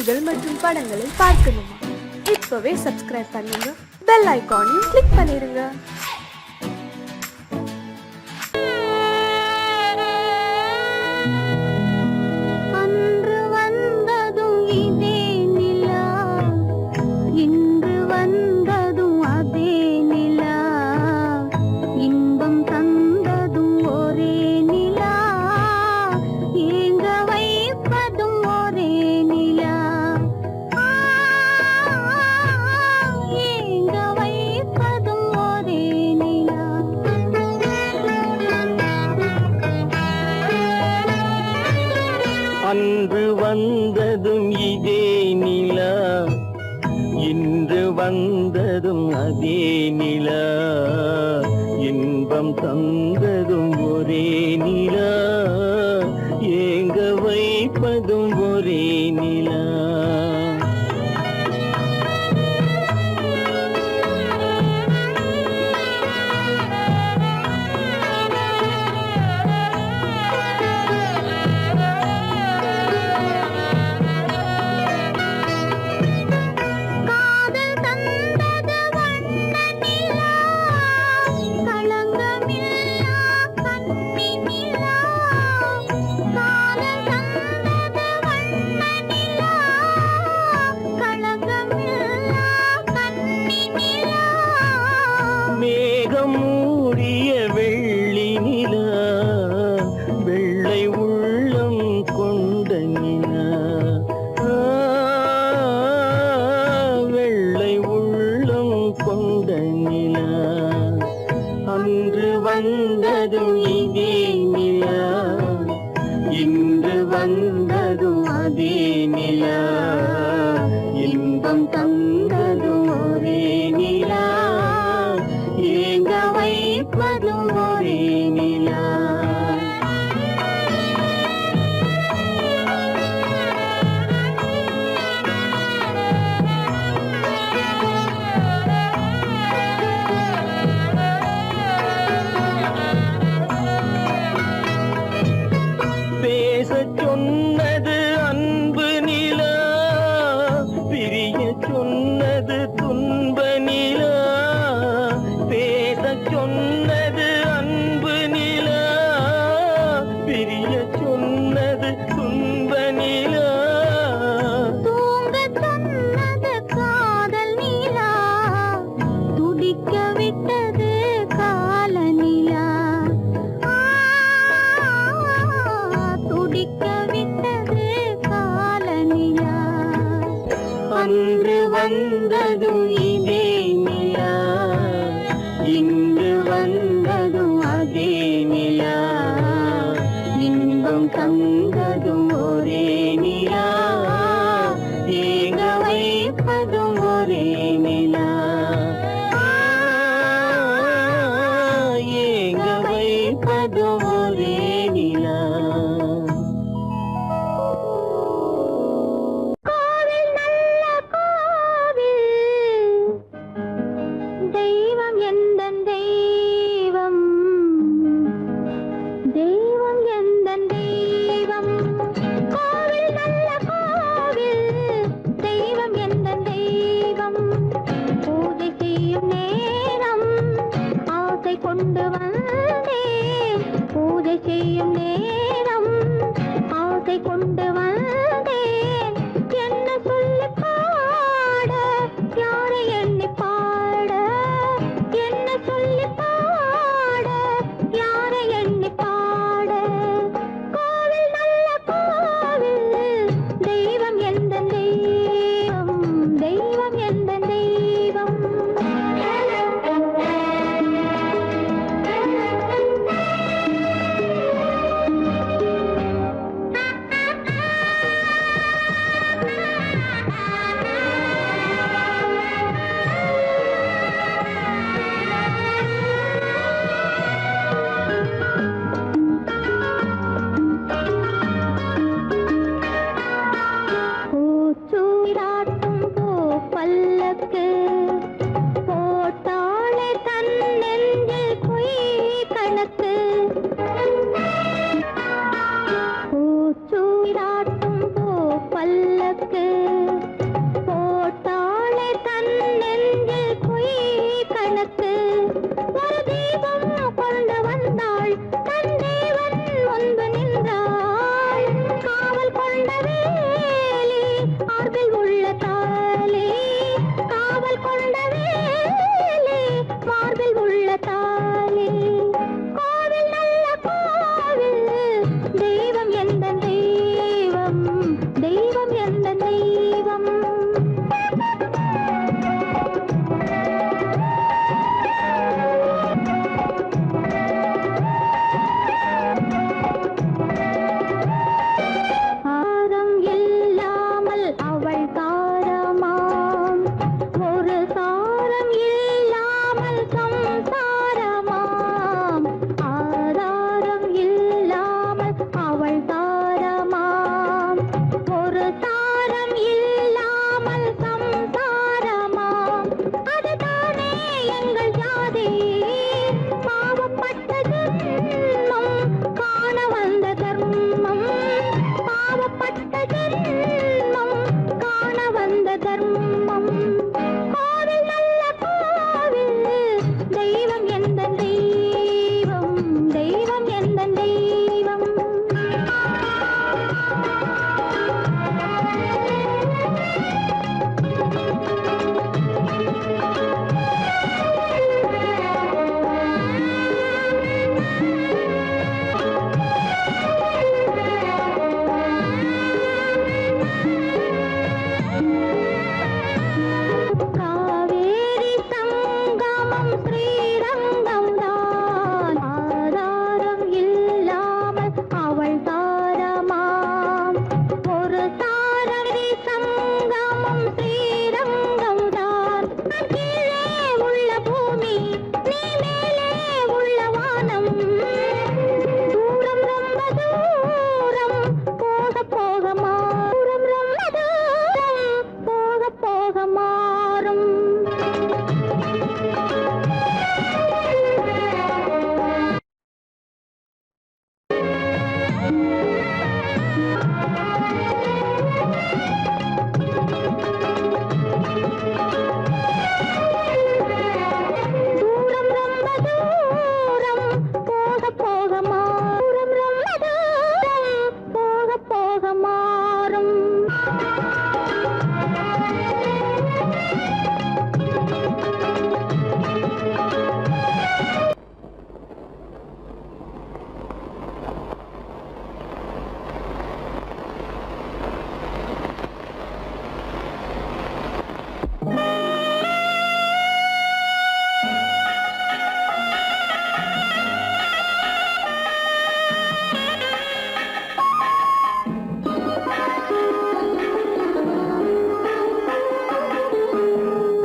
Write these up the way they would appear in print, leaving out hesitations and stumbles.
பாடல்கள் மற்றும் படங்களை பார்க்கணுமா? இப்பவே சப்ஸ்கிரைப் பண்ணுங்க, பெல் ஐகானையும் கிளிக் பண்ணிருங்க. அன்று வந்ததும் இதே நிலா, இன்று வந்ததும் அதே நிலா, இன்பம் தந்ததும் ஒரே நிலா, ஏங்க வைப்பதும் ஒரே நிலா. மேகம் மூடிய வெள்ளி நிலா, வெள்ளை உள்ளம் கொண்ட நிலா, வெள்ளை உள்ளம் கொண்ட நிலா. அன்று வந்ததும் இதே நிலா, இன்று வந்ததும் அதே நிலா, இன்பம் தந்ததும் ஒரே நிலா, ஏங்க வைப்பதும் ஒரே நிலா. பேசச் சொன்னது அன்பு நிலா, பிரிய சொன்னது துன்ப நிலா. பேசச் சொன்னது அன்பு நிலா, பிரிய சொன்னது துன்ப நிலா. தூங்கச் சொன்னது காதல் நிலா, துடிக்க விட்டது கால நிலா, துடிக்க விட்டது கால நிலா. அன்று வந்ததும் இதே நிலா, இன்று வந்ததும் அதே நிலா, இன்பம் தந்ததும் ஒரே நிலா, ஏங்க வைப்பதும் ஒரே நிலா, ஏங்க வைப்பதும் ஒரே நிலா. கோவில் நல்ல கோவில், கணக்கு போட்டாளே தன் நெஞ்சில் பொய் கணக்கு ஒரு தீபம் கொண்டு வந்தாள் தன் தேவன் முன்பு நின்றாள் காவல் கொண்ட வேலி மார்பில் உள்ள தாலி காவல் கொண்ட வேலி மார்பில் உள்ள தாலி கோவில் நல்ல கோவில் தெய்வம் எந்த தெய்வம் தெய்வம் எந்த தெய்வம் ஆரம் இல்லாமல் அவள் தாரமாம் ஒரு சாரம் இல்லாமல் சம்சாரமாம் ஆதாரம் இல்லாமல் அவள் தாரமாம் ஒரு சாரம் இல்லாமல் சம்சாரமாம் அதுதானே எங்கள் ஜாதி பாவப்பட்ட ஜென்மம் காண வந்த தர்மம் பாவப்பட்ட ஜென்மம் காண வந்த தர்மம் கோவில் நல்ல கோவில் தெய்வம் எந்த தெய்வம் தெய்வம் எந்த தெய்வம் காவேரி சங்கமம் ஸ்ரீரங்கம் தான் ஆதாரம் இல்லாமல் அவள் தாரமாம் ஒரு தாரரி சங்கமம் ஸ்ரீரங்கம் தான் கீழே உள்ள பூமி நீ மேலே உள்ள வானம் தூரம் ரொம்ப தூரம் போக போக மாறும் ரொம்ப தூரம் போக போக மாறும் தூரம் ரொம்ப தூரம் போக போக மாறும் ரொம்ப தூரம் போக போக மாறும்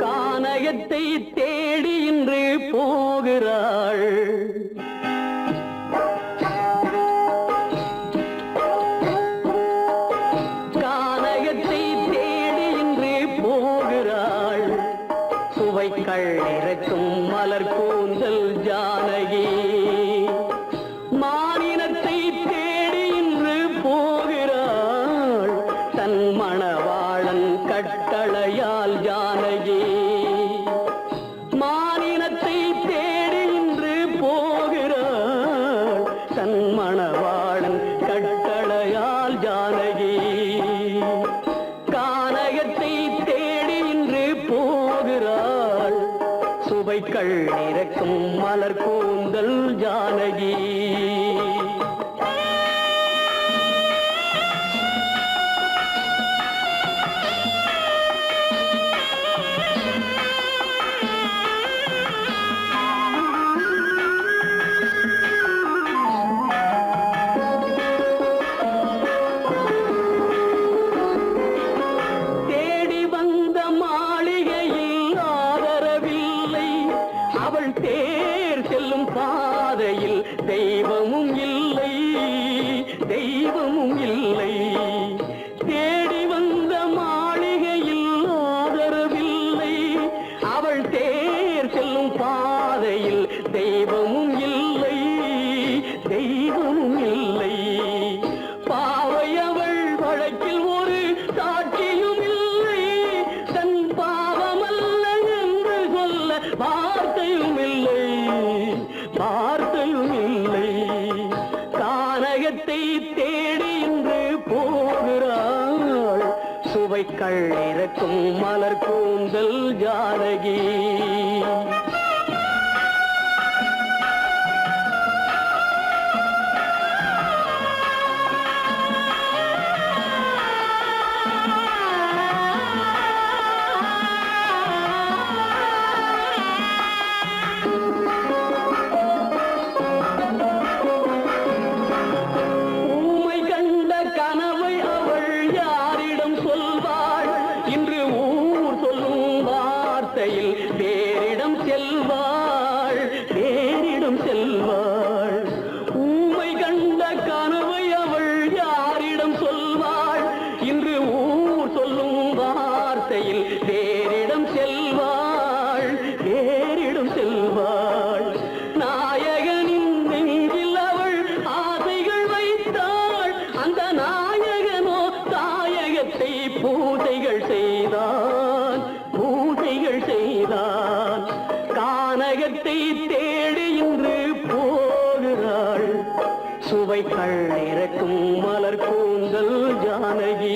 கானகத்தை தேடி இன்று போகிறாள் கானகத்தை தேடி இன்று போகிறாள் சுவைக்கள் இறக்கும் மலர் கூந்தல் ஜானகி மானினத்தை தேடி இன்று போகிறாள் தன் மணவாளன் கட்டளையால் ஜானகி மானினத்தை தேடி இன்று போகிறாள் தன் மணவாளன் கட்டளையால் ஜானகி கானகத்தை தேடி இன்று போகிறாள் சுவைக்கள் இறக்கும் மலர் கூந்தல் ஜானகி தேடி வந்த மாளிகையில் ஆதரவில்லை அவள் தேர் செல்லும் பாதையில் தெய்வ சுவைக்கள் இறக்கும் மலர் கூந்தல் ஜானகி. பூஜைகள் செய்தான் கானகத்தை தேடி இன்று போகிறாள். சுவைக்கள் இறக்கும் மலர் கூந்தல் ஜானகி.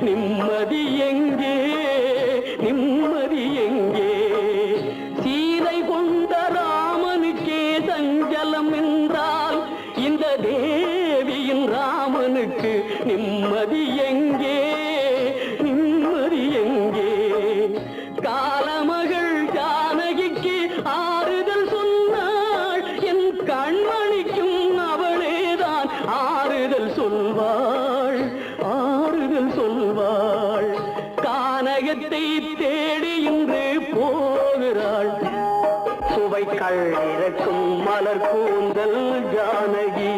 நிம்மதி எங்கே நிம்மதி எங்கே? சீதை கொண்ட ராமனுக்கே சஞ்சலம் என்றால் இந்த தேவியின் ராமனுக்கு நிம்மதி எங்கே நிம்மதி எங்கே? காலமகள் ஜானகிக்கு ஆறுதல் சொன்னாள், என் கண்மணிக்கும் அவளேதான் ஆறுதல் சொல்வாள் சொல்வாள். கானகத்தை தேடி இன்று போகிறாள். சுவைக்கள் இறக்கும் மலர் கூந்தல் ஜானகி.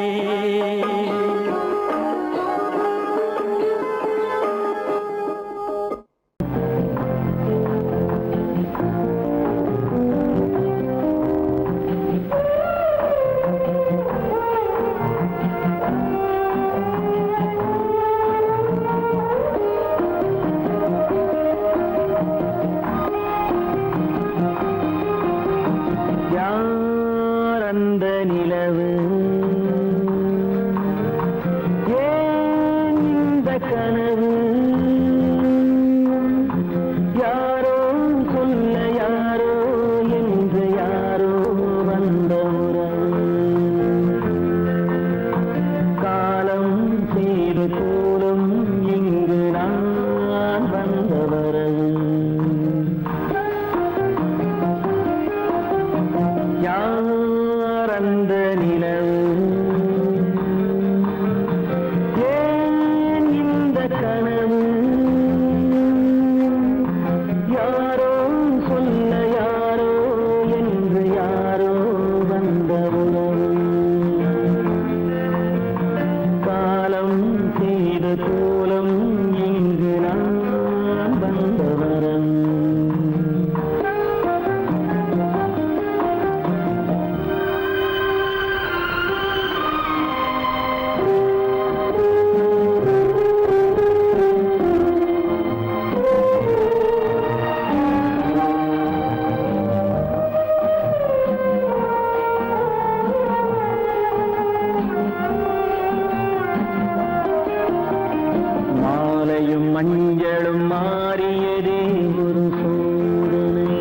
மஞ்சளும் மாறியதே ஒரு சோதனை.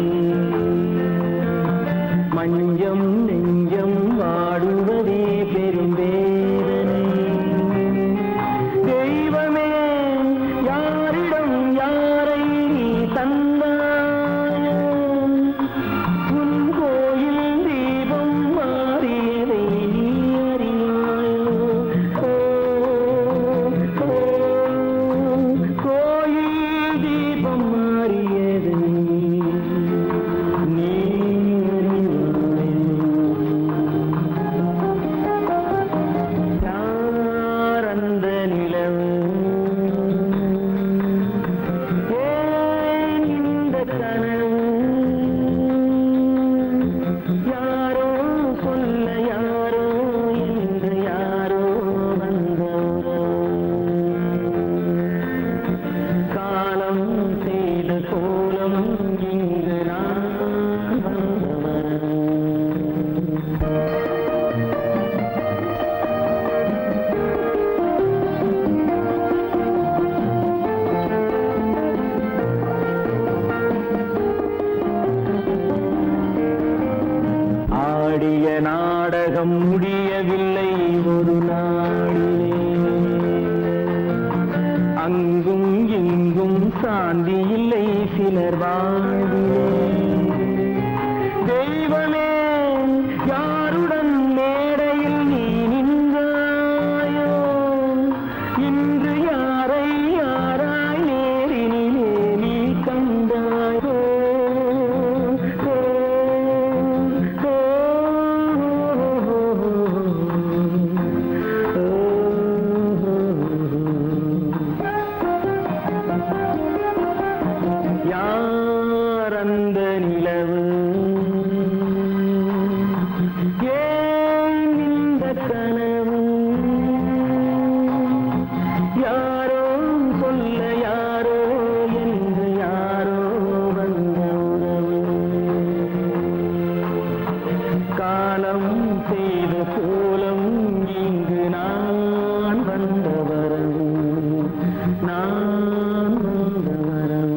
மஞ்சம் நெஞ்சம் வாடுவதே பெரும் வேதனை. தெய்வமே யாரிடம் யாரை தந்தாயோ, உன் கோயில் தீபம் மாறியதை நீ அறியாயோ. கோயில் தீபம் மாறியதை நீ அறியாயோ. ஆடிய நாடகம் முடியவில்லை ஒரு நாளிலே. அங்கும் இங்கும் சாந்தி இல்லை சிலர் வாழ்விலே. தெய்வமே யாருடன் மேடையில் நீ நின்றாயோ, இன்று யாரை யாராய் நேரினிலே நீ கண்டாயோ. யார் அந்த நிலவு, ஏன் இந்த கனவு, யாரோ சொல்ல யாரோ என்று யாரோ வந்த உறவு. காலம் செய்த கோலம் இங்கு நான் வந்த வரவு, நான் வந்த வரவு.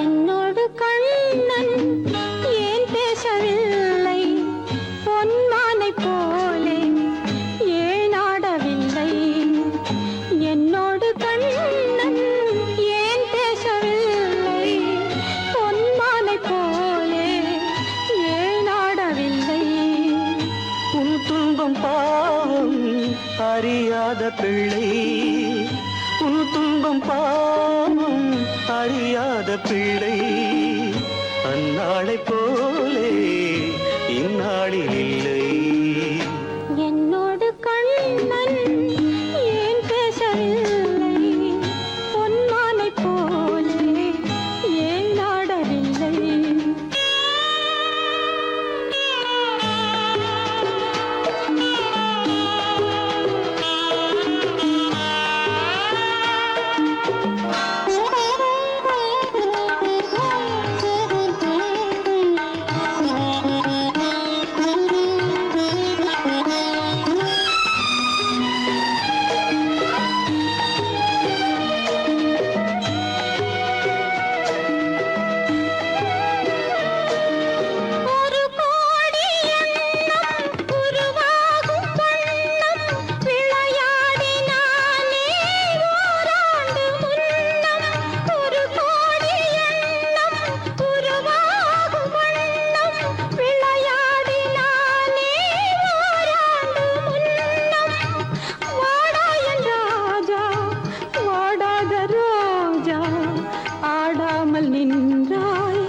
என்னோடு கண்ணன் ஏன் பேசவில்லை, பொன்மானை போலே ஏன் ஆடவில்லை. என்னோடு கண்ணன் ஏன் பேசவில்லை, பொன்மானை போலே ஏன் ஆடவில்லை. உன் துன்பம் பாவம் அறியாத பிள்ளை, உன் துன்பம் பாவம் அறியாத பிள்ளை. அந்நாளை போலே இந்நாளில் இல்லை. என்னோடு கண்ணன் ஏன் பேசவில்லை, பொன்மானை போலே ஏன் ஆடவில்லை. ஒரு கோடி எண்ணம் உருவாகும் வண்ணம் விளையாடினானே ஓராண்டு முன்னம். ஒரு கோடி எண்ணம் உருவாகும் வண்ணம் விளையாடினானே ஓராண்டு முன்னம். வாடாயன் ராஜா வாடாத ரோஜா, ஆடாமல் நின்றாய்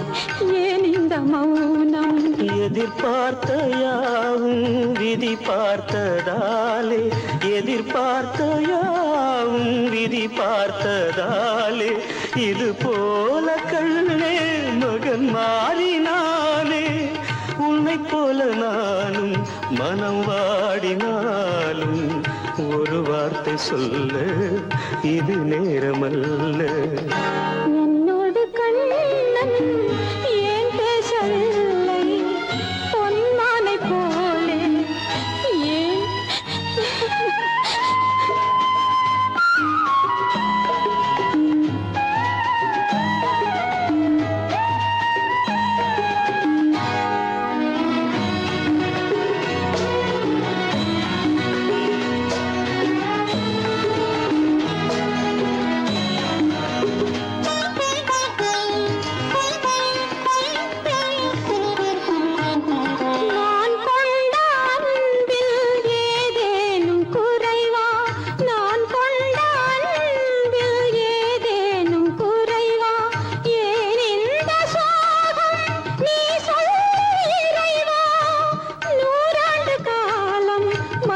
ஏன் இந்த மௌனம். எதிர்பார்த்த யாவும் விதி பார்த்ததாலே, எதிர்பார்த்த யாவும் விதி பார்த்ததாலே, இது போல கண்ணே மகன் மாறினானே. உன்னை போல நானும் மனம் வாடினாலும் ஒரு வார்த்தை சொல்ல இது நேரமல்ல. என்னோடு கண்ணன் ஏன் பேசவில்லை, பொன்மானை போலே ஏன்.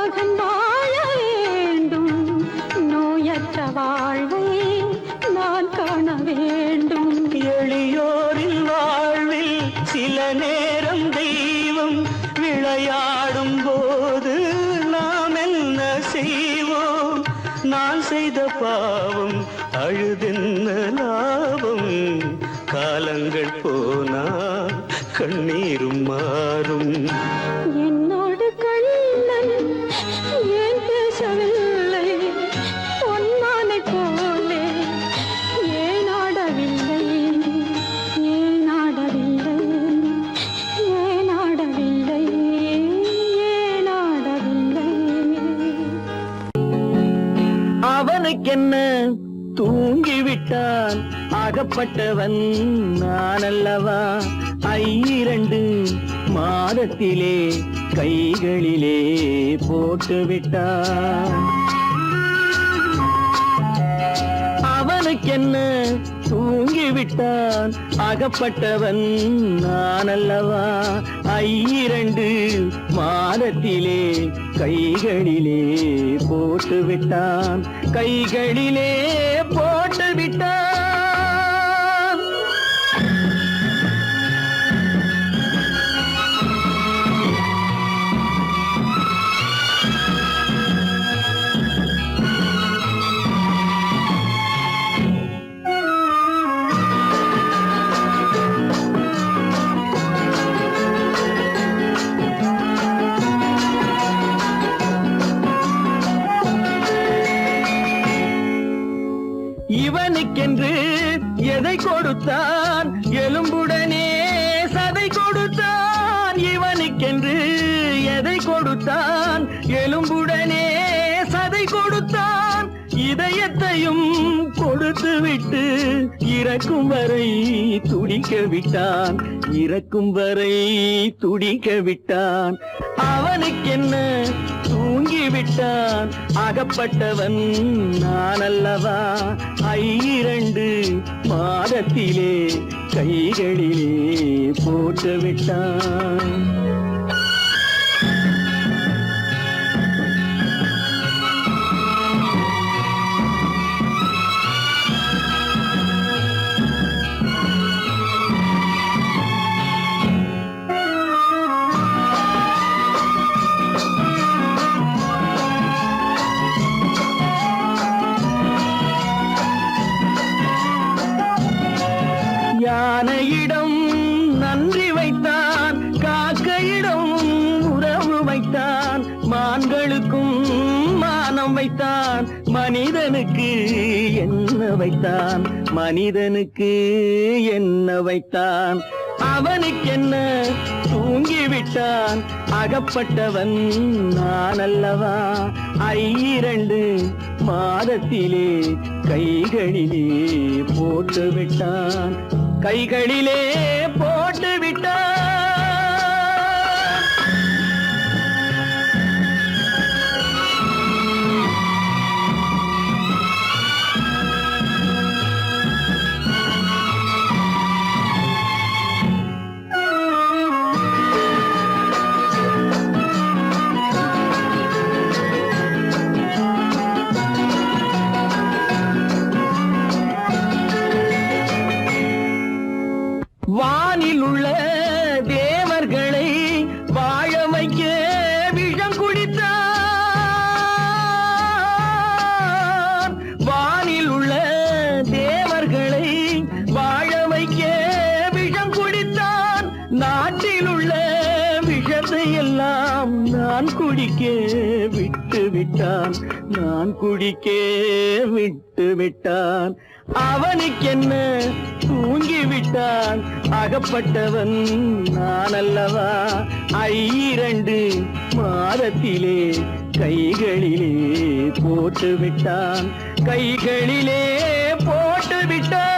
மகன் வாழ வேண்டும், நோயற்ற வாழ்வை நான் காண வேண்டும். எளியோரின் வாழ்வில் சில நேரம் தெய்வம் விளையாடும் போது நாம் என்ன செய்வோம்? நான் செய்த பாவம் அழுதென்ன லாபம்? காலங்கள் போனால் கண்ணீரும் மாறும். என்னோடு கண்ணன் ஏன் பேசவில்லை? பொன்மானை போலே ஏன் ஆடவில்லை? ஏன் ஆடவில்லை? ஏன் ஆடவில்லை? ஏன் ஆடவில்லை? அவனுக்கென்ன தூங்கிவிட்டான், அகப்பட்டவன் நான் அல்லவா? 2 மாதத்திலே கைகளிலே போட்டு விட்டான். அவனுக்கென்ன தூங்கிவிட்டான், அகப்பட்டவன் நான் அல்லவா? 2 மாதத்திலே கைகளிலே போட்டு விட்டான், கைகளிலே போட்டு விட்டான். இவனுக்கென்று எதை கொடுத்தான், எலும்புடனே சதை கொடுத்தான். இவனுக்கென்று எதை கொடுத்தான், எலும்புடனே சதை கொடுத்தான். இதயத்தையும் கொடுத்து விட்டு இறக்கும் வரை துடிக்க விட்டான், இறக்கும் வரை துடிக்க விட்டான். அவனுக்கென்ன தூங்கிவிட்டான், அகப்பட்டவன் நான் அல்லவா? 2 மாதத்திலே கைகளிலே போட்டு விட்டான். யானையிடம் நன்றி வைத்தான், காக்கையிடம் உறவு வைத்தான். மான்களுக்கும் மானம் வைத்தான், மனிதனுக்கு என்ன வைத்தான்? மனிதனுக்கு என்ன வைத்தான்? அவனுக்கென்ன தூங்கிவிட்டான், அகப்பட்டவன் நான் அல்லவா? 2 மாதத்திலே கைகளிலே போட்டு விட்டான், கைகளிலே போட்டு விட்டான். வானில் உள்ள தேவர்களை வாழ வைக்க விஷம் குடித்தான். வானில் உள்ள தேவர்களை வாழ வைக்க விஷம் குடித்தான். நாட்டில் உள்ள விஷத்தை எல்லாம் நான் குடிக்க விட்டு விட்டான், நான் குடிக்க விட்டு விட்டான். அவனுக்கென்ன தூங்கிவிட்டான், அகப்பட்டவன் நான் அல்லவா? 2 மாதத்திலே கைகளிலே போட்டு விட்டான், கைகளிலே போட்டு விட்டான்.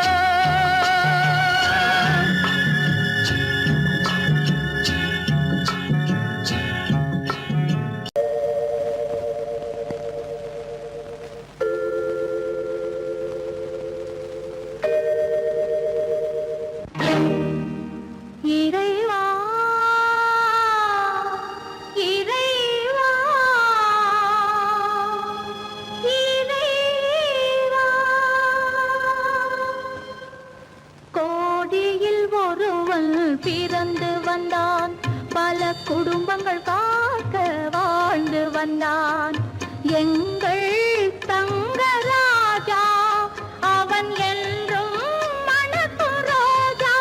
இறைவா, இறைவா, குடும்பங்கள் காக்க வாழ்ந்து வந்தான் எங்கள் தங்கராஜா. அவன் என்றும் மணக்கு ரோஜா.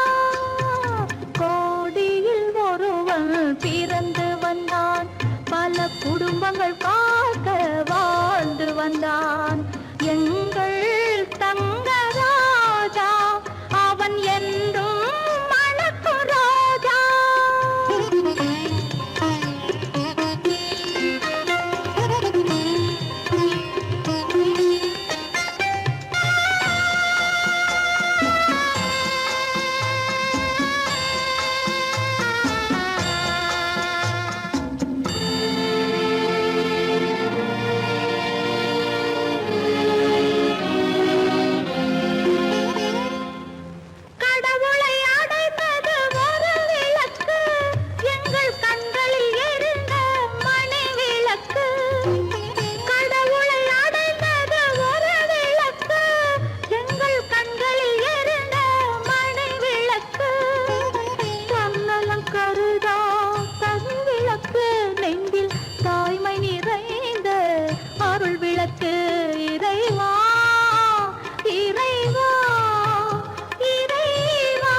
கோடியில் ஒருவன் பிறந்து வந்தான், பல குடும்பங்கள் காக்க வாழ்ந்து வந்தான் எங்கள் தங்கராஜா. அவன் என்றும் மணக்கு ரோஜா. கடவுளை அடைந்தது ஒரு விளக்கு, எங்கள் கண்களில் எரிந்த மணி விளக்கு. கடவுளை அடைந்தது ஒரு விளக்கு, எங்கள் கண்களில் எரிந்த மணி விளக்கு. தன்னலம் கருதா தன் விளக்கு, நெஞ்சில் தாய்மை நிறைந்த அருள் விளக்கு. இறைவா இறைவா இறைவா.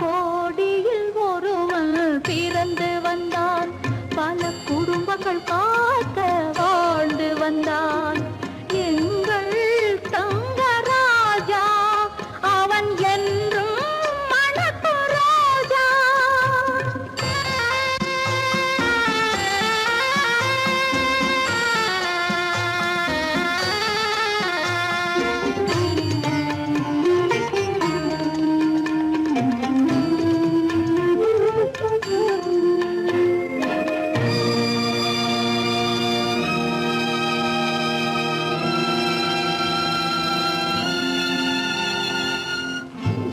கோடியில் ஒருவன் பிறந்து வந்தான், பல குடும்பங்கள் காக்க வாழ்ந்து வந்தான் எங்கள் தங்கராஜா. அவன் என்றும் மணக்கு ரோஜா.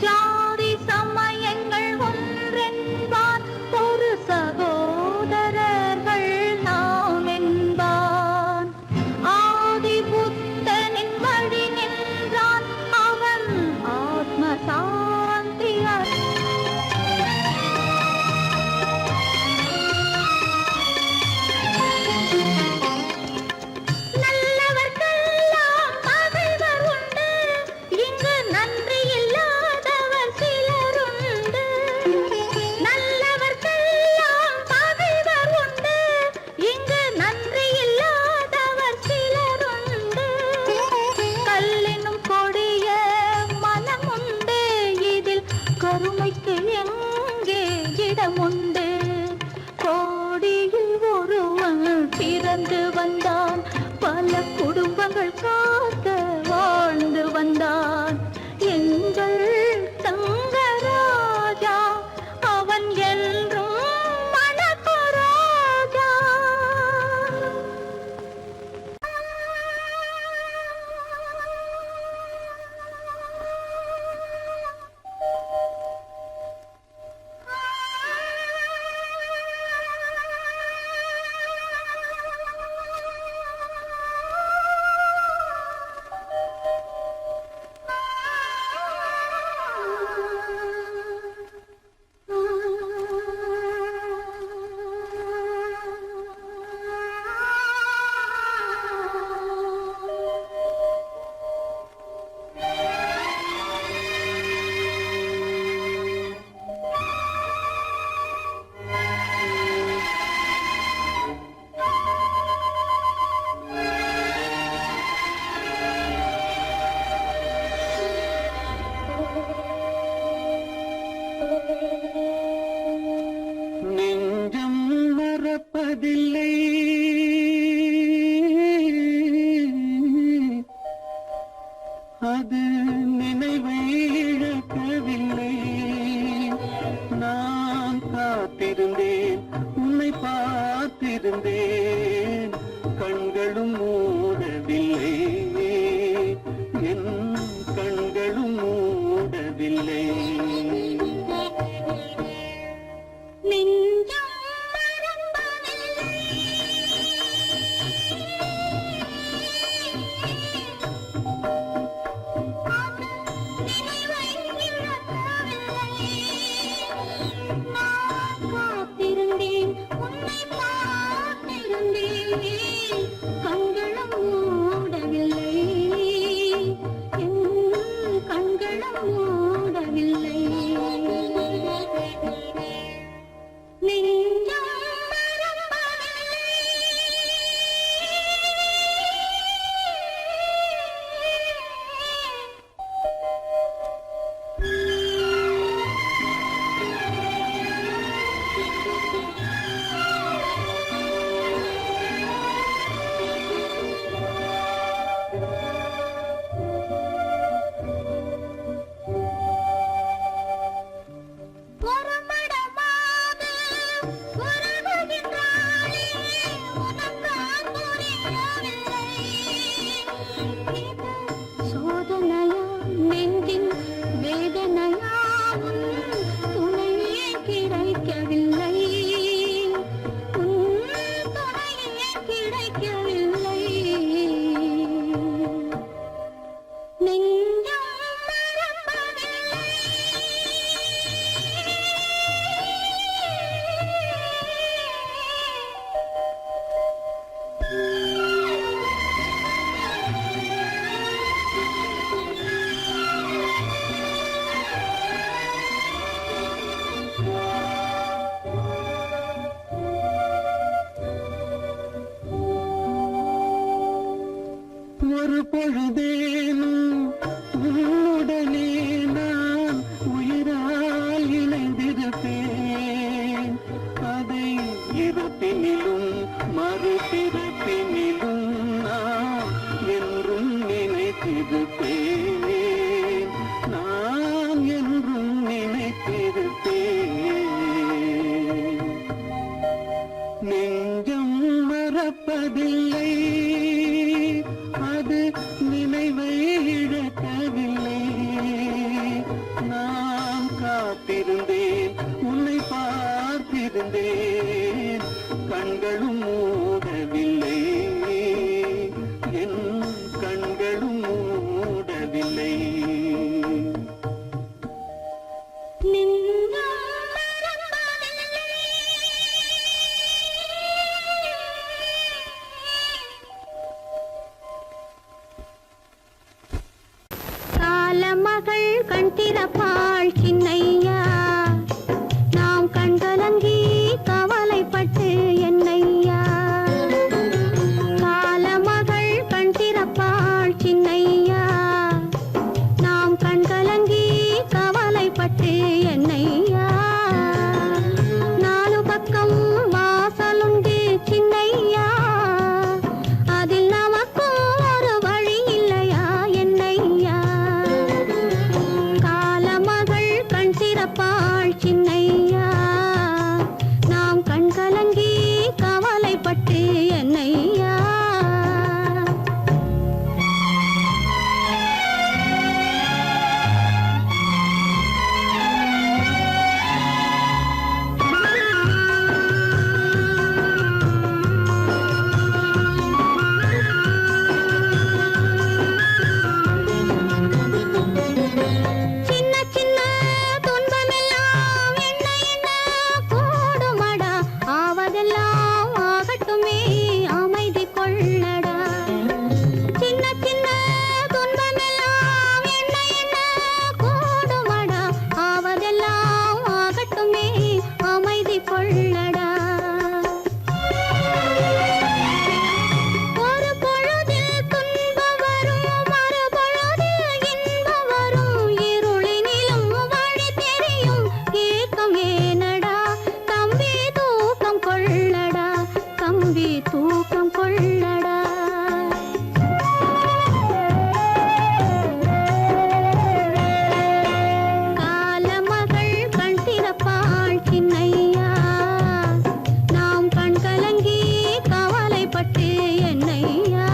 ஜாதி சமயங்கள் ஒன்றென்பான், ஒரு சகோதரர்கள் நாம் என்பான். ஆதி புத்தனின் வழி நின்றான், அவன் ஆத்ம சாந்தி நல்லவர்க்கெல்லாம் பகைவர் உண்டு, இங்கு நன்றி இல்லாதவர் சிலருண்டு. நல்லவர்க்கெல்லாம் பகைவர் உண்டு, இங்கு நன்றி இல்லாதவர் சிலருண்டு. கல்லினும் கொடிய மனம் உண்டு, இதில் கருமைக்கு எங்கே இடமுண்டு. கோடியில் ஒருவன் பிறந்து வந்தான், பல குடும்பங்கள் காக்க வாழ்ந்து வந்தான் எங்கள் தங்கராஜா. அவன் என்றும் மணக்கு ரோஜா. நெஞ்சம் மறப்பதில்லை, அது நினைவை இழக்கவில்லை. நான் காத்திருந்தேன், உன்னை பார்த்திருந்தேன், கண்களும் மூடவில்லை, என் கண்களும் மூடவில்லை. நெஞ்சம் மறப்பதில்லை, அது நினைவை இழக்கவில்லை. நான் காத்திருந்தேன், கண்களும் மூடவில்லை, என் கண்களும் மூடவில்லை. நெஞ்சம் ஒரு பொழுதேனும் உன்னுடனே நான் உயிரால் இணைந்திருப்பேன். அதை இருப்பினிலும் மறுபிறப்பினிலும் நான் என்றும் நினைத்திருப்பேன். நான் என்றும் நினைத்திருப்பேன். நெஞ்சம் மறப்பதில்லை, அது நினைவை இழக்கவில்லை. நான் காத்திருந்தேன், உன்னை பார்த்திருந்தேன், கண்களும் மூடவில்லை, என் கண்களும் மூடவில்லை. மகள் கண் திறப்பாள் சின்னையா, நாம் கண்கலங்கி கவலைப்பட்டு என்னையா. காலமகள் கண் திறப்பாள் சின்னையா, நாம் கண்கலங்கி கவலைப்பட்டு என்னையா. நாலு பக்கம் வாசலுண்டு சின்னையா, அதில் நமக்கும் ஒரு வழி இல்லையா என்னையா. காலமகள் கண் திறப்பாள் சின்னையா, நாம் கண்கலங்கி கவலைப்பட்டு என்னையா. சின்ன சின்ன துன்பமெல்லாம் என்ன என்ன கூடுமடா, ஆவதெல்லாம் ஆகட்டுமே அமைதி கொள்ளடா. சின்ன சின்ன துன்பமெல்லாம் என்ன என்ன கூடுமடா, ஆவதெல்லாம் ஆகட்டுமே அமைதி கொள்ளடா. ஒரு பொழுதில் துன்பம் வரும், மறுபொழுதில் இன்பம் வரும், இருளினிலும் வழி தெரியும், ஏக்கம் ஏனடா தம்பி தூக்கம் கொள்ளடா, தம்பி தூக்கம் கொள்ளடா. காலமகள் கண் திறப்பாள் சின்னையா, நாம் கண் கலங்கி கவலைப்பட்டு என்னையா.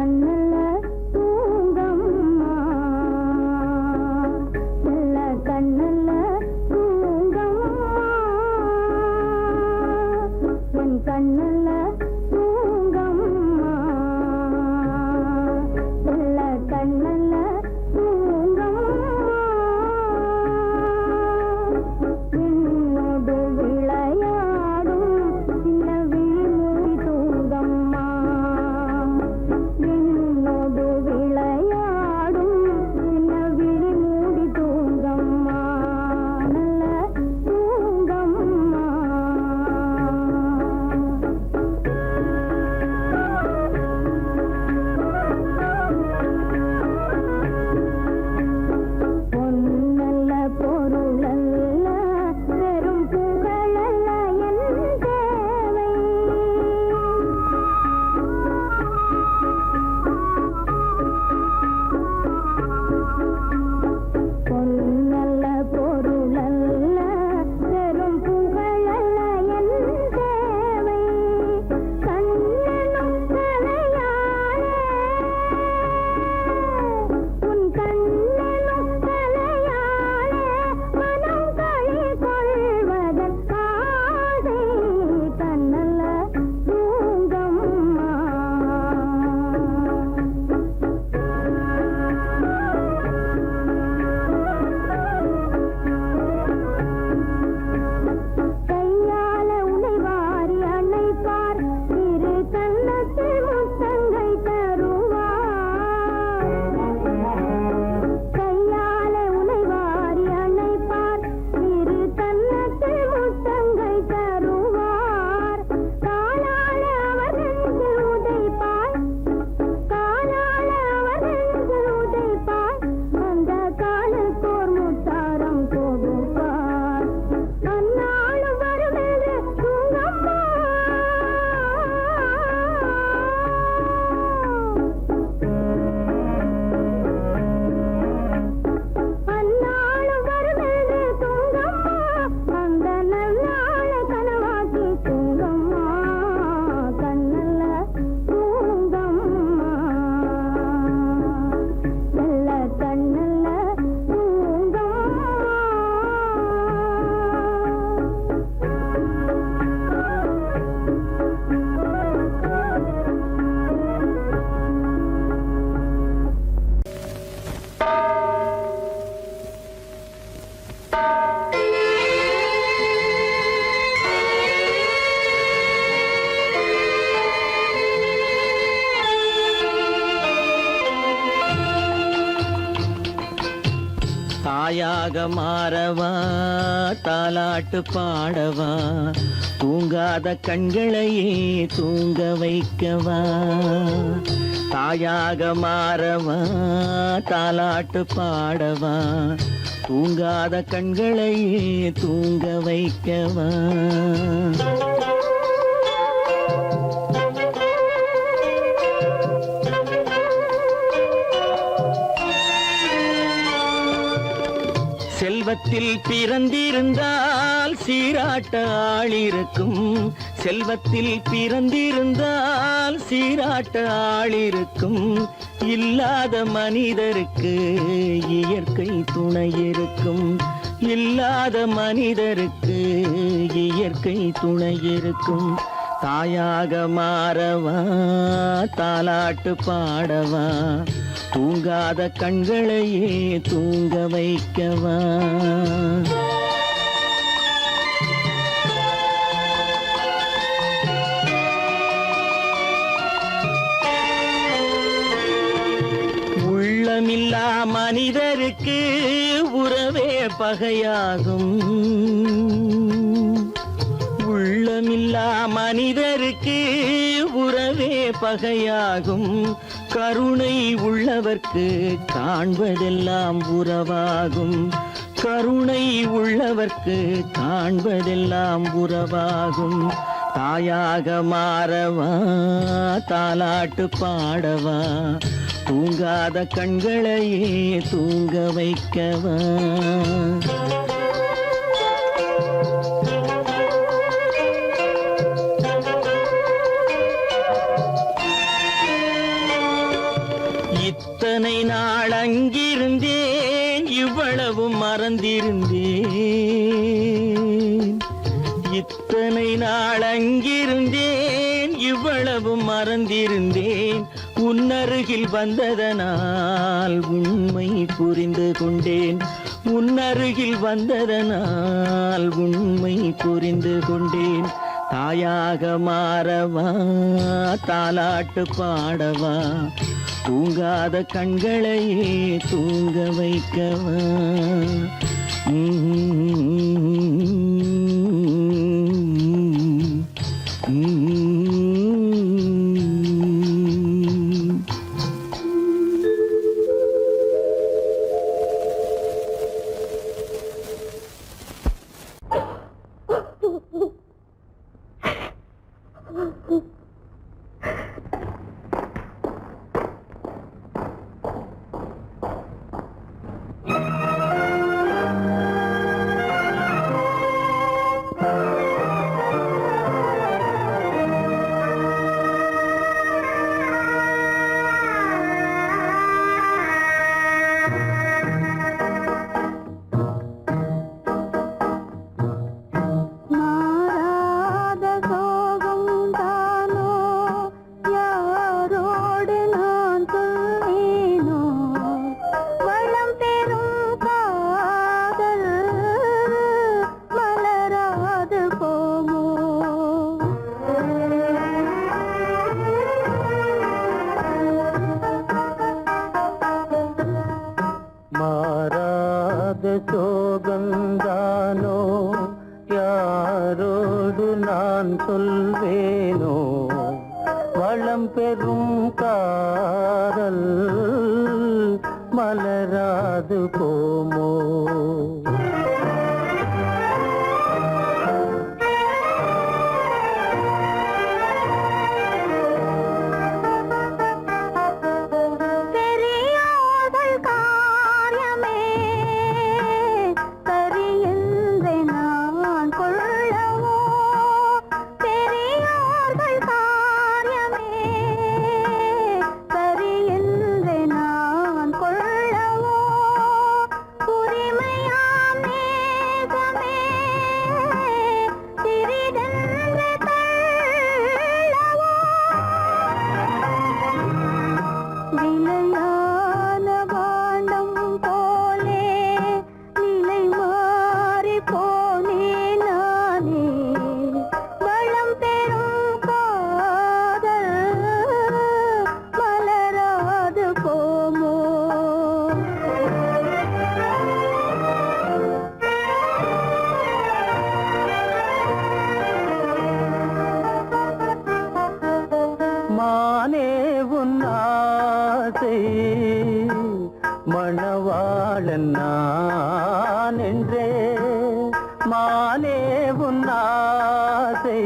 கண்ணல்ல தூங்கம்மா நல்ல கண்ணல்ல தூங்கம்மா என் கண்ணல்ல தூங்கம்மா நல்ல கண்ணல்ல தூங்கம்மா என்னோடு விளையாடும் சின்ன விழிமொழி தூங்கம்மா என்னோடு விளையாடும் சின்ன விழிமூடி தூங்கம்மா நல்ல தூங்கம்மா பொன்னல்ல பொருளல்ல வெறும் புகழல்ல என் தேவை பொன்னல்ல பொருளல்ல வெறும் புகழல்ல என் தேவை கண்ணனும் தலையாளே உன் கண்ணனும் தலையாளே மனம் களி கொள்வதன் ஆசை கண்ணல்ல தூங்கம்மா கையால உனை வாரி அணைப்பார் இரு கன்னத்தில் முத்தங்கள் தருவார் கையால உனை வாரி அணைப்பார் இரு கன்னத்தில் முத்தங்கள் தருவார் காலால அவர் நெஞ்சில் உதைப்பார் காலால அவர் நெஞ்சில் உதைப்பார் அந்த காலுக்கோர் முத்தாரம் கொடுப்பார் அந்நாளும் வருமென்று தூங்கம்மா அந்நாளும் வருமென்று தூங்கம்மா அந்த நன்னாள கனவாக்கி தூங்கம்மா கண்ணல்ல தூங்கம்மா நல்ல கண்ணல்ல தூங்கம்மா தாயாக மாறவா தாலாட்டு பாடவா தூங்காத கண்களையே தூங்க வைக்கவா தாயாக மாறவா தாலாட்டு பாடவா தூங்காத கண்களையே தூங்க வைக்கவா செல்வத்தில் பிறந்திருந்தால் சீராட்ட ஆள் இருக்கும் செல்வத்தில் பிறந்திருந்தால் சீராட்ட ஆள் இருக்கும் இல்லாத மனிதருக்கு இயற்கை துணை இருக்கும் இல்லாத மனிதருக்கு இயற்கை துணை இருக்கும் தாயாக மாறவா தாலாட்டு பாடவா தூங்காத கண்களையே தூங்க வைக்கவா உள்ளமில்லா மனிதருக்கு உறவே பகையாகும் உள்ளமில்லா மனிதருக்கு உறவே பகையாகும் கருணை உள்ளவர்க்கு காண்பதெல்லாம் உறவாகும் கருணை உள்ளவர்க்கு காண்பதெல்லாம் உறவாகும் தாயாக மாறவா தாலாட்டு பாடவா தூங்காத கண்களையே தூங்க வைக்கவா இத்தனை நாள் அங்கிருந்தேன் இவ்வளவு மறந்திருந்தேன். இத்தனை நாள் அங்கிருந்தேன் இவ்வளவு மறந்திருந்தேன். உன்னருகில் வந்ததனால் உண்மை புரிந்து கொண்டேன். உன்னருகில் வந்ததனால் உண்மை புரிந்து கொண்டேன். தாயாக மாறவா தாலாட்டு பாடவா தூங்காத கண்களையே தூங்க வைக்கவா. சோகந்தானோ யாரோடு நான் சொல்வேனோ வளம் பெறும் காதல் மலராது போமோ. மணவாளன் நான் என்றே மானே உன் ஆசை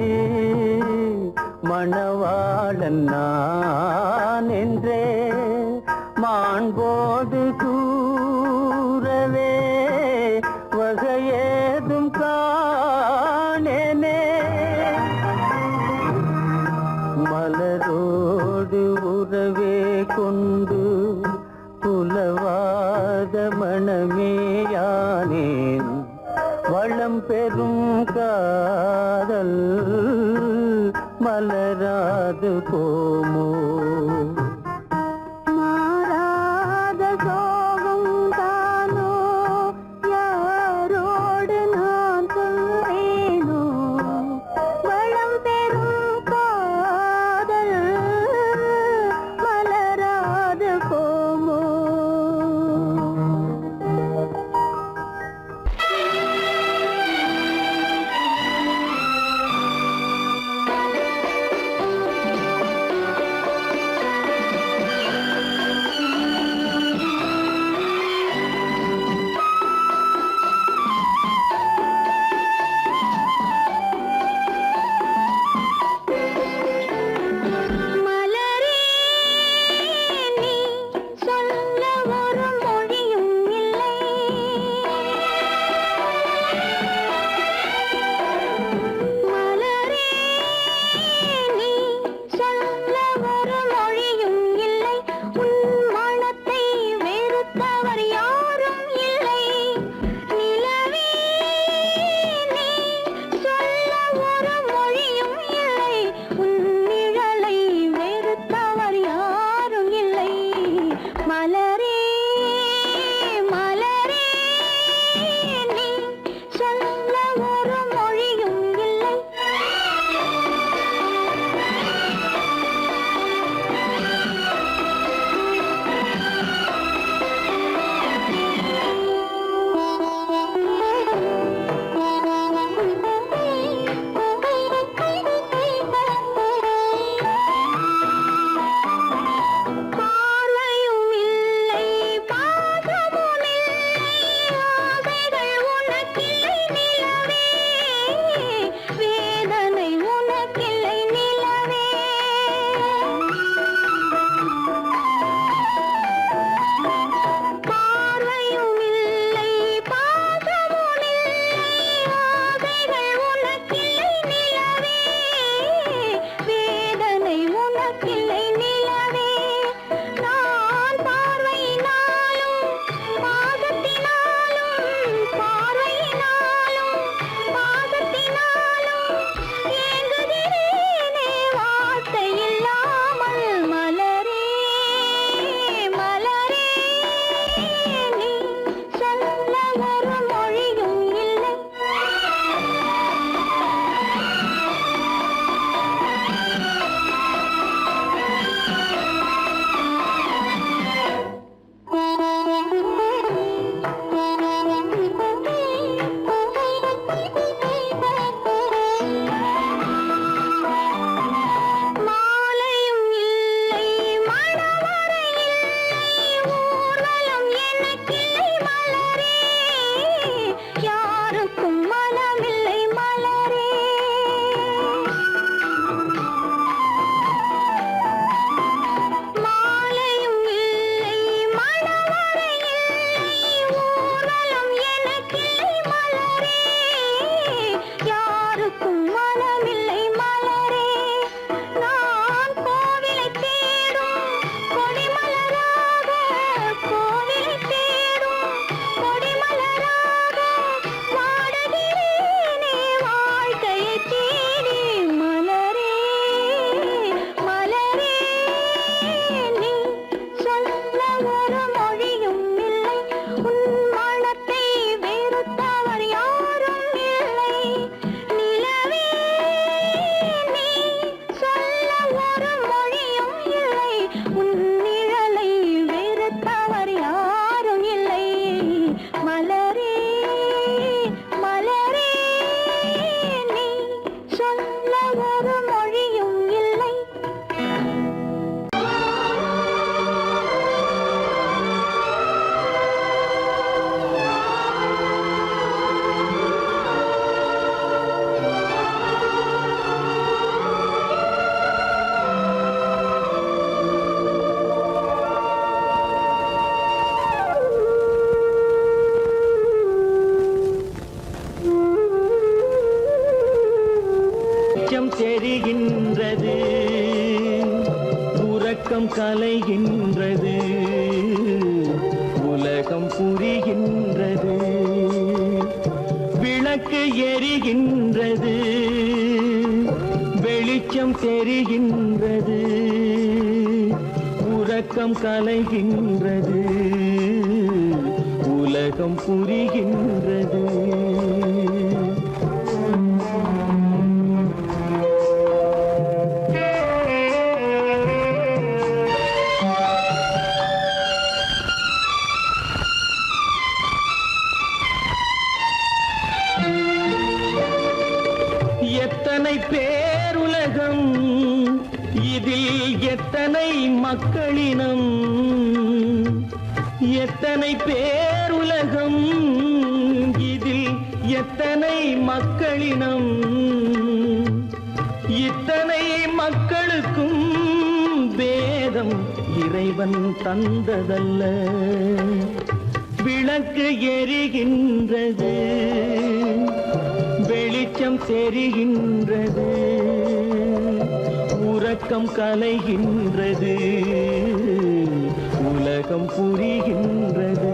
மணவாளன் நான் என்றே மாண்போது கூறவே வகையேதும் காணேனே. மலரோடு உறவே கொண்டு புலவாத மணமேயானேன் வளம் பெறும் காதல் மலராது போமோ. மாறாத ஒரு மொழியும் இல்லை உன் மனத்தை வெறுத்தவர் யாரும் இல்லை நிலவே நீ சொல்ல ஒரு மொழியும் இல்லை உன் நிழலை வெறுத்தவர் யாரும் இல்லை மலரே மலரே நீ சொல்ல ஒரு மொழியும் இல்லை வெளிச்சம் தெரிகின்றது உறக்கம் கலைகின்றது உலகம் புரிகின்றது விளக்கு எரிகின்றது வெளிச்சம் தெரிகின்றது உறக்கம் கலைகின்றது உலகம் புரிகின்றது எத்தனை பேருலகம் இதில் எத்தனை மக்களினம் எத்தனை பேருலகம் இதில் எத்தனை மக்களினம் இத்தனை மக்களுக்கும் வேதம் இறைவன் தந்ததல்ல விளக்கு எரிகின்றது வெளிச்சம் தெரிகின்றது உறக்கம் கலைகின்றது உலகம் புரிகின்றது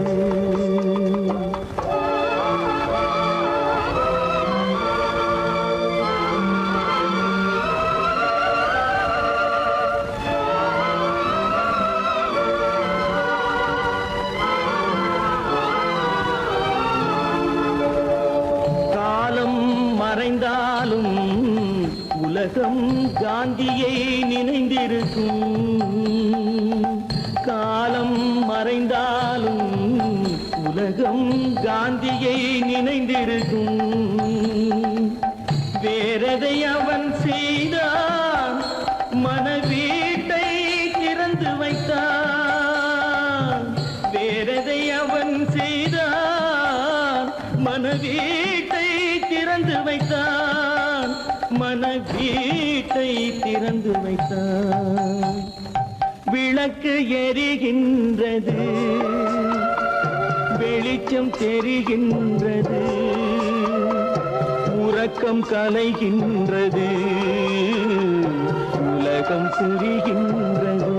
மறைந்தாலும் உலகம் காந்தியை நினைந்திருக்கும் காலம் மறைந்தாலும் உலகம் காந்தியை நினைந்திருக்கும் வேறதை அவன் செய்தான் மனவீட்டை திறந்து வைத்தான் வேறதை அவன் செய்தான் மனவீட்டை திறந்து வைத்தான் மனவீட்டை திறந்து வைத்தான் விளக்கு எரிகின்றது வெளிச்சம் தெரிகின்றது உறக்கம் கலைகின்றது உலகம் புரிகின்றது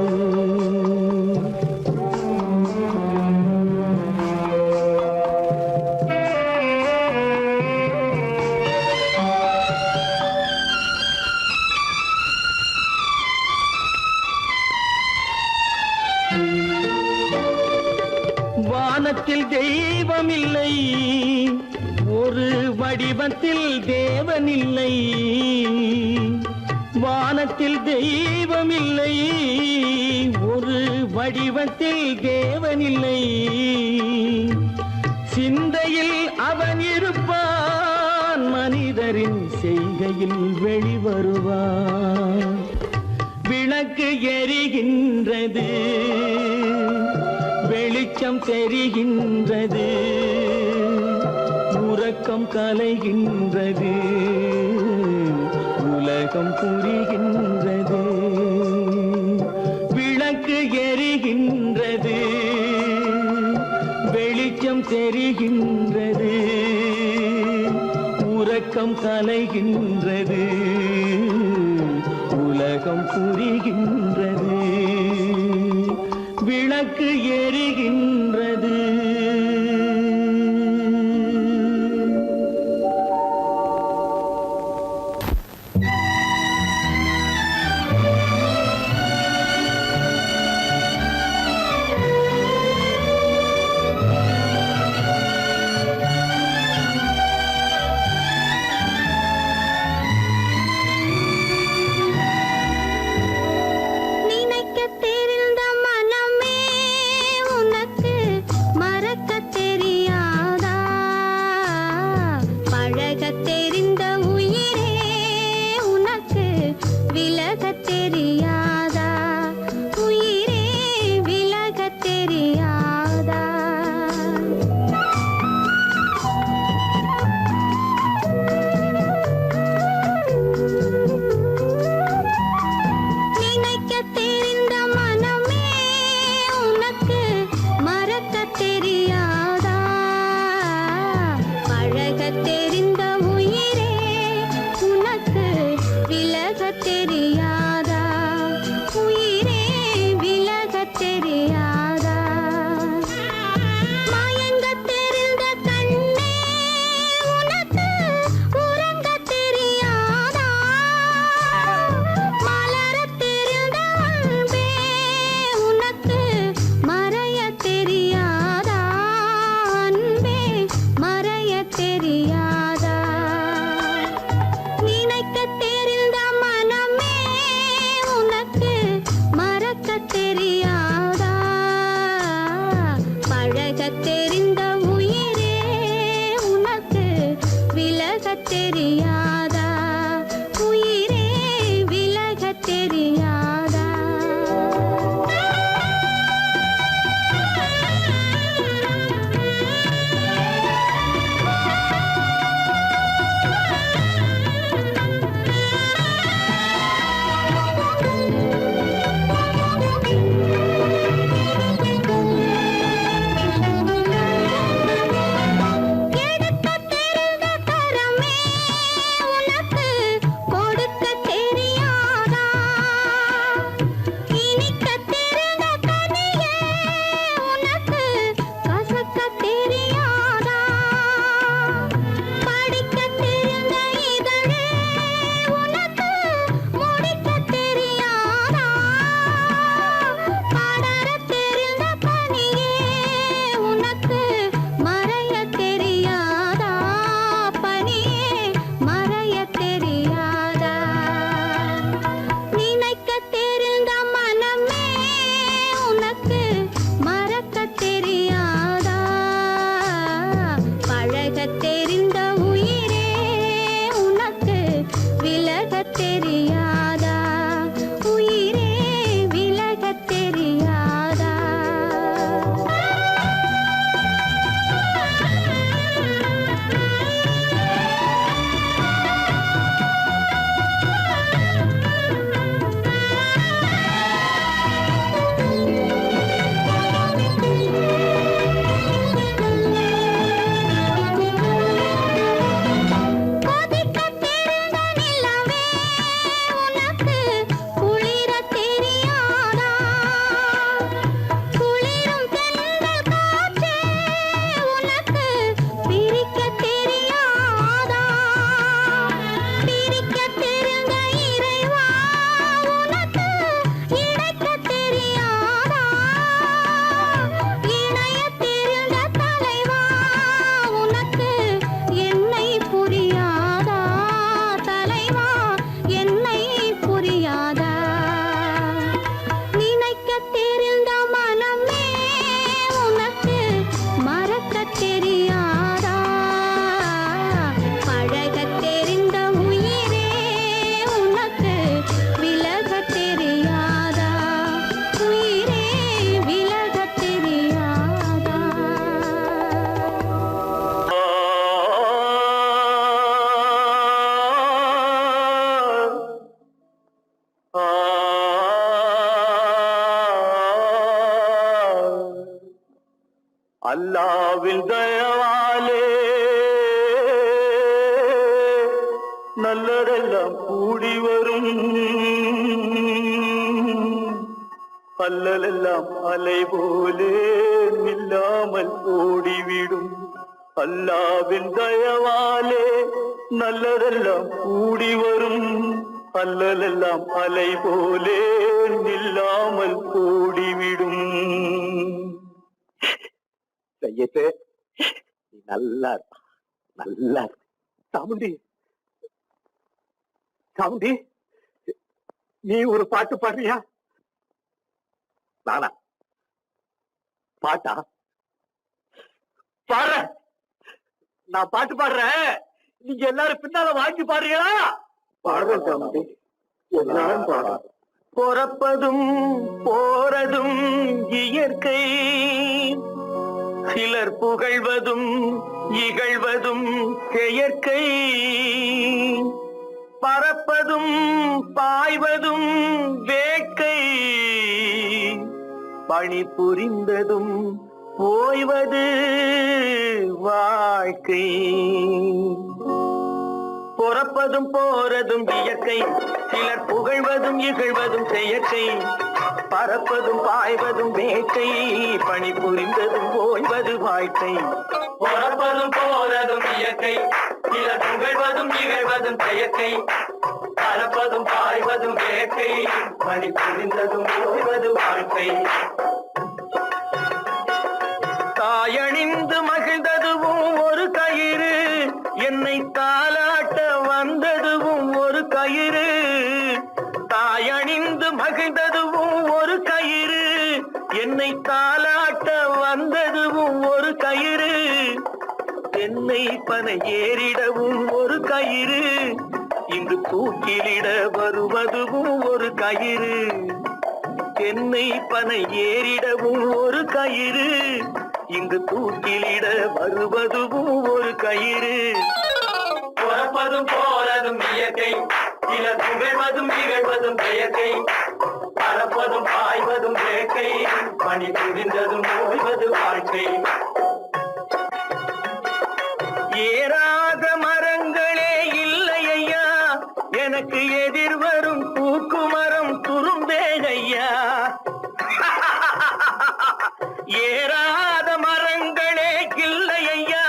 வானத்தில் தெய்வம் இல்லை ஒரு வடிவத்தில் தேவன் இல்லை வானத்தில் தெய்வம் இல்லை ஒரு வடிவத்தில் தேவன் இல்லை சிந்தையில் அவன் இருப்பான் மனிதரின் செய்கையில் வெளிவருவான் விளக்கு எரிகின்றது வெளிச்சம் தெரிகின்றது உறக்கம் கலைகின்றது உலகம் புரிகின்றது விளக்கு எரிகின்றது வெளிச்சம் தெரிகின்றது உறக்கம் கலைகின்றது உலகம் புரிகின்றது விளக்கு எரிகின்றது அல்லாவின் தயவாலே நல்லதெல்லாம் கூடி வரும், அல்லலெல்லாம் அலை போலே நில்லாமல் ஓடிவிடும். அல்லாவின் தயவாலே நல்லதெல்லாம் கூடி வரும், அல்லலெல்லாம் அலை போலே நில்லாமல் ஓடிவிடும். செய்யத்தே நல்லா நல்லா சாமுண்டி, சாமுண்டி நீ ஒரு பாட்டு பாடுறியா? நானா பாட்டா பாடுற? நான் பாட்டு பாடுறேன், நீங்க எல்லாரும் பின்னால வாங்கி பாடுறீங்களா? பாடுறேன் சாமுண்டி, எல்லாரும் பாடுற. பிறப்பதும் போறதும் இயற்கை, சிலர் புகழ்வதும் இகழ்வதும் செயற்கை. பறப்பதும் பாய்வதும் வேட்கை, பணி புரிந்ததும் ஓய்வது வாழ்க்கை. பிறப்பதும் போறதும் இயற்கை, சிலர் புகழ்வதும் இகழ்வதும் செயற்கை. பறப்பதும் பாய்வதும் வேட்கை, பணி புரிந்ததும் ஓய்வது வாழ்க்கை. பிறப்பதும் போறதும் இயற்கை, சிலர் புகழ்வதும் இகழ்வதும் செயற்கை. பறப்பதும் பாய்வதும் வேட்கை, பணி புரிந்ததும் ஓய்வது வாழ்க்கை. தாயணிந்து மகிழ்ந்ததுவும் ஒரு கயிறு, என்னை தாலாட்ட வந்ததுவும் ஒரு கயிறு. தாயணிந்து மகிழ்ந்ததுவும் ஒரு கயிறு, என்னை தாலாட்ட வந்ததுவும் ஒரு கயிறு. என்னை பனை ஏறிடவும் ஒரு கயிறு, இங்கு தூக்கிலிட வருவதுவும் ஒரு கயிறு. என்னை பனை ஏறிடவும் ஒரு கயிறு, இங்கு தூக்கிலிட வருவதுவும் ஒரு கயிறு. பிறப்பதும் போறதும் இயற்கை, சிலர் புகழ்வதும் இகழ்வதும் செயற்கை. பறப்பதும் பாய்வதும் வேட்கை, பணி புரிந்ததும் ஓய்வது வாழ்க்கை. ஏறாத மரங்களே இல்லை ஐயா, எனக்கு எதிர் வரும் பூக்குமரம் துரும்பேகையா. ஏறாத மரங்களே இல்லை ஐயா,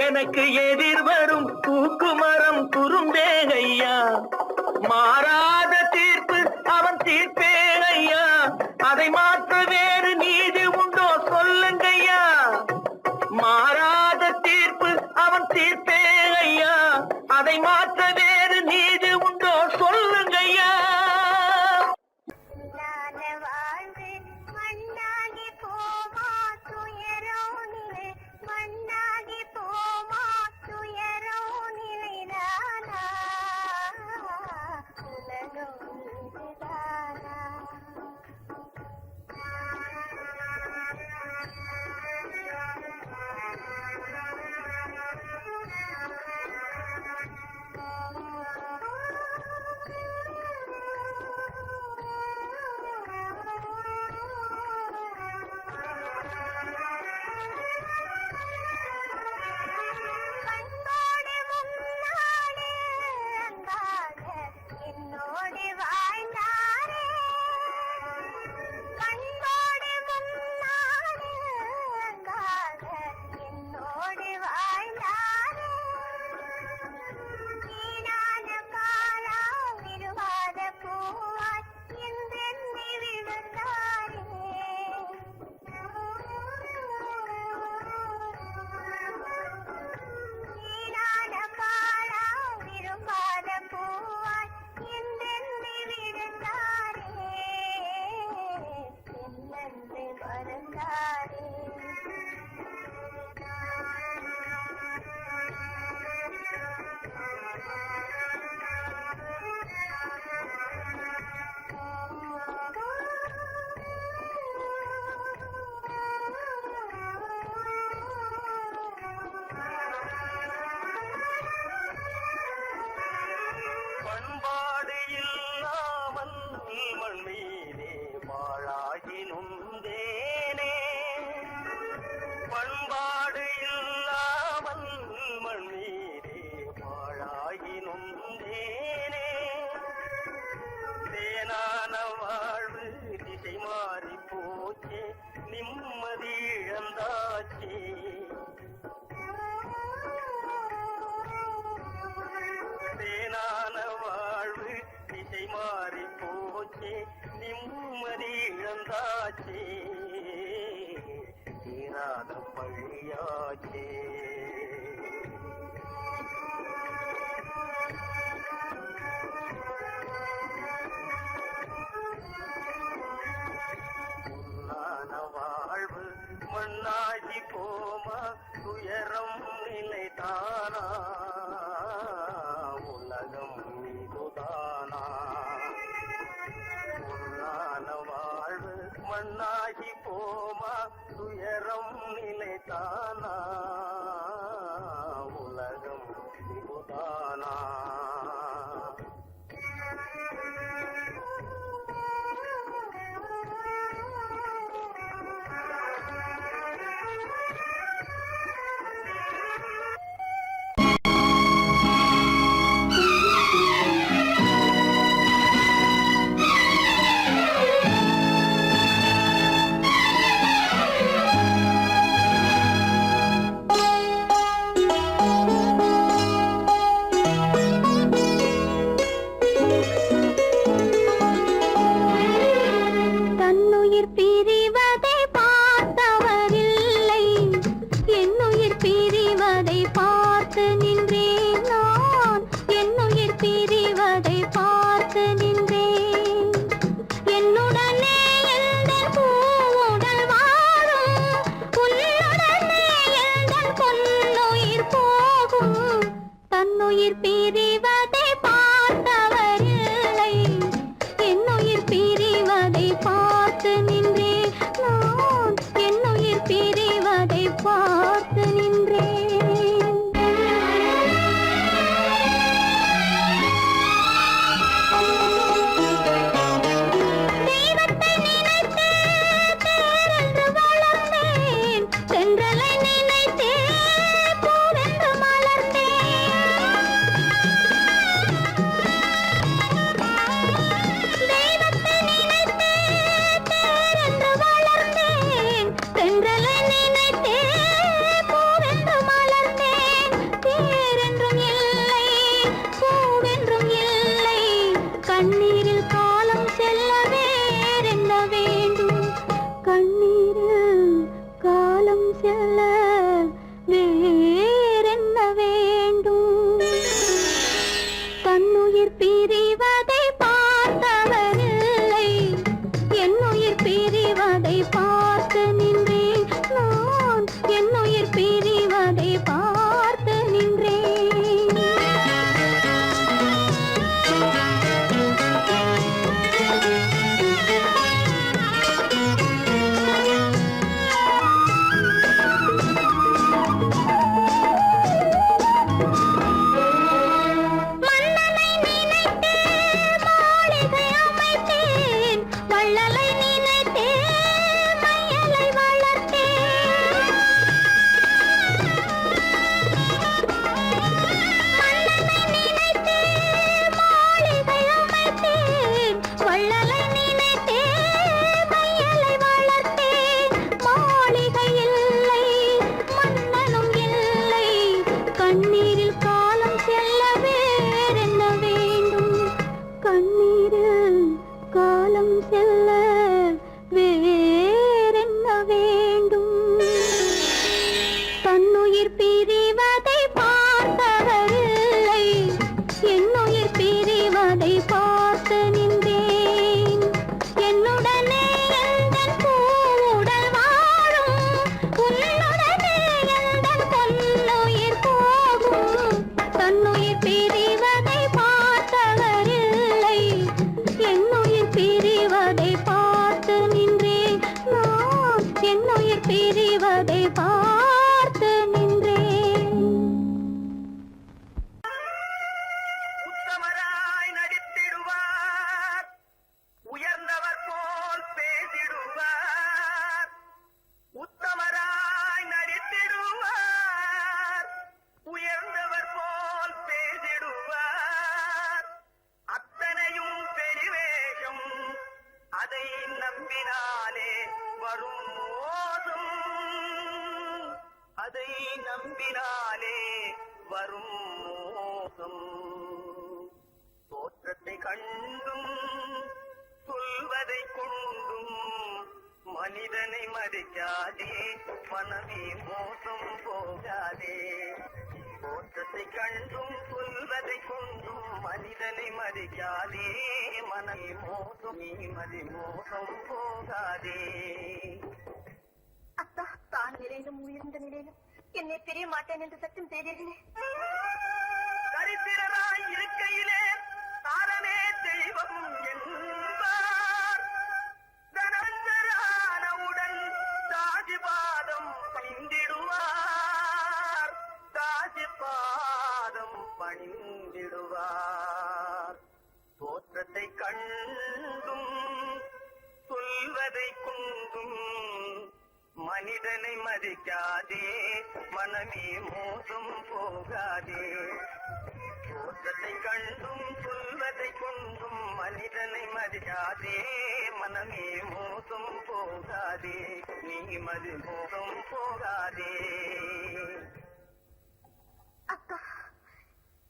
எனக்கு எதிர் வரும் பூக்குமரம் துரும்பேகையா. மாறாத தீர்ப்பு அவன் தீர்ப்பே ஐயா, அதை மாற்ற வேறு நீதி உண்டோ சொல்லுங்கய்யா. மாறாத தீர்ப்பு அவன் தீர்ப்பே ஐயா, அதை மாற்ற வேறு நீதி உண்டோ சொல்லுங்கய்யா. வாழ்வு மண்ணாகி போமா துயரோ நிலை, மண்ணாகி போமா துயரோ நிலைதானா உலகம் இழந்தாச்சே தேனான வாழ்வு திசை மாறி போச்சே நிம்மதி இழந்தாச்சே தீராத பழியாச்சே வாழ்வு மண்ணாகி போமா துயரம் நிலைதானா உலகம் இதுதானா பொன்னான வாழ்வு மண்ணாகி போமா துயரம் நிலைதானா உலகம் இதுதானா அதை நம்பினாலே வரும் மோசம் நம்பினாலே வரும் மோசம் தோற்றத்தை கண்டும் சொல்வதை கொண்டும் மனிதனை மதிக்காதே மனமே மோசம் போகாதே தோற்றத்தை கண்டும் சொல்வதை கொண்டும் மனிதனை மதிக்காதே மனமே மோசம் நீ மதி மோசம் போகாதே. அத்தா, தான் நிலையிலும் உயர்ந்த நிலையிலும் என்னை தெரிய மாட்டேன் என்று சத்தம் செய்தீர்களே. தரித்திரராய் இருக்கையிலே தாரமே தெய்வம் என்பார். தனந்தரானவுடன் தாஜிபாதம் பணிந்திடுவார். தாஜிபாதம் பணிந்திடுவார். தோற்றத்தை கண்டும் சொல்வதை கொண்டும் மனிதனை மதிக்காதே மனமே மோசம் போகாதே தோற்றத்தை கண்டும் சொல்வதை கொண்டும் மனிதனை மதிக்காதே மனமே மோசம் போகாதே நீ மதி மோசம் போகாதே. அக்கா,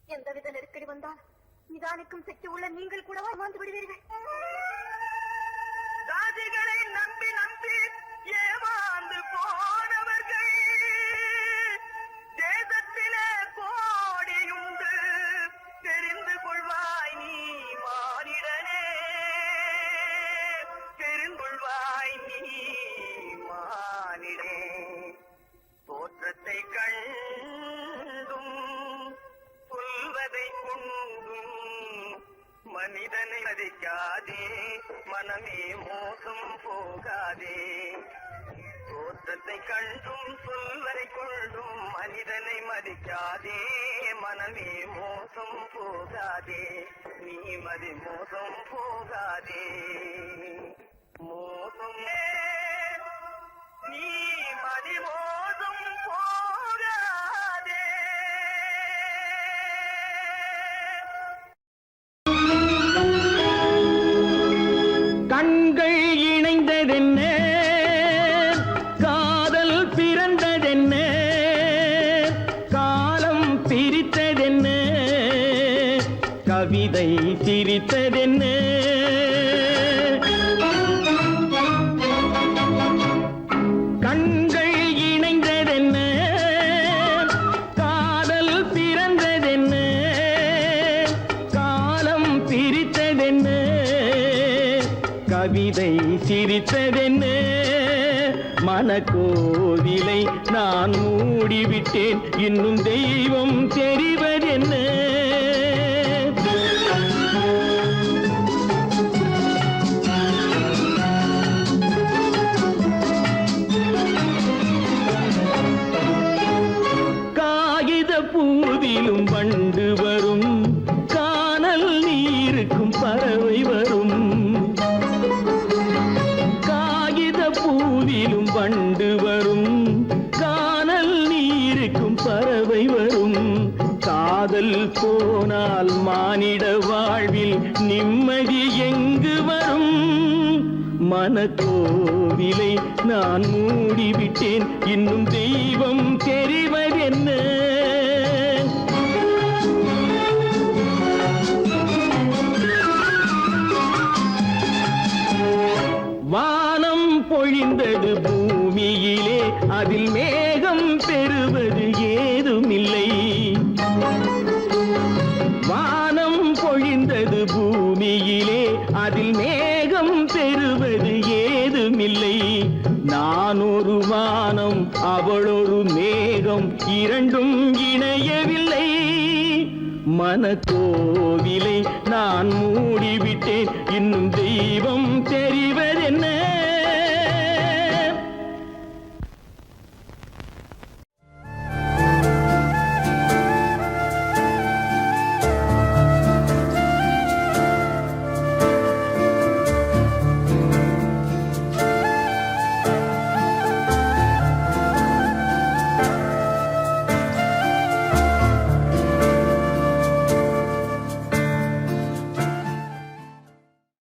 எந்தவித நெருக்கடி வந்தால் நிதானிக்கும் சக்தி உள்ள நீங்கள் கூடவா வாழ்ந்து விடுவீர்கள்? ஜாதிகளை நம்பி நம்பி ஏமாந்து போனவர்கள் தேசத்திலே கோடியுண்டு தெரிந்து கொள்வாய் நீ மானிடனே. தெரிந்து கொள்வாய் நீ மானிடனே. தோற்றத்தை கண்டும் சொல்வதை கொண்டும் மனிதனை மதிக்காதே மனமே மோசம் போகாதே தோற்றத்தை கண்டும் சொல்வதை கொண்டும் மனிதனை மதிக்காதே மனமே மோசம் போகாதே நீ மதி மோசம் போகாதே. மோசம் நீ மதி மோசம் போகாதே. கண்கள் இணைந்ததென்ன காதல் பிறந்ததென்ன காலம் பிரித்ததென்ன கவிதை சிரித்ததென்ன கண்கள் இணைந்ததென்ன காதல் பிறந்ததென்ன காலம் பிரித்ததென்ன கவிதை சிரித்ததென்ன மனக்கோவிலை நான் மூடிவிட்டேன் இன்னும் தெய்வம் தெரிவதென்ன காகித பூவிலும் வண்டு வரும் கானல் நீருக்கும் பறவை வரும் பூவிலும் வண்டு வரும் கானல் நீருக்கும் பறவை வரும் காதல் போனால் மானிட வாழ்வில் நிம்மதி எங்கு வரும் மனக்கோவிலை நான் மூடிவிட்டேன் இன்னும் தெய்வம் தெரிவதென்ன வானம் பொழிந்தது பூமியிலே அதில் மேகம் பெறுவது ஏதுமில்லை வானம் பொழிந்தது பூமியிலே அதில் மேகம் பெறுவது ஏதுமில்லை நான் ஒரு வானம் அவளொரு மேகம் இரண்டும் இணையவில்லை மனக்கோவிலை நான் மூடிவிட்டேன் இன்னும் தெய்வம் தெரிவதென்ன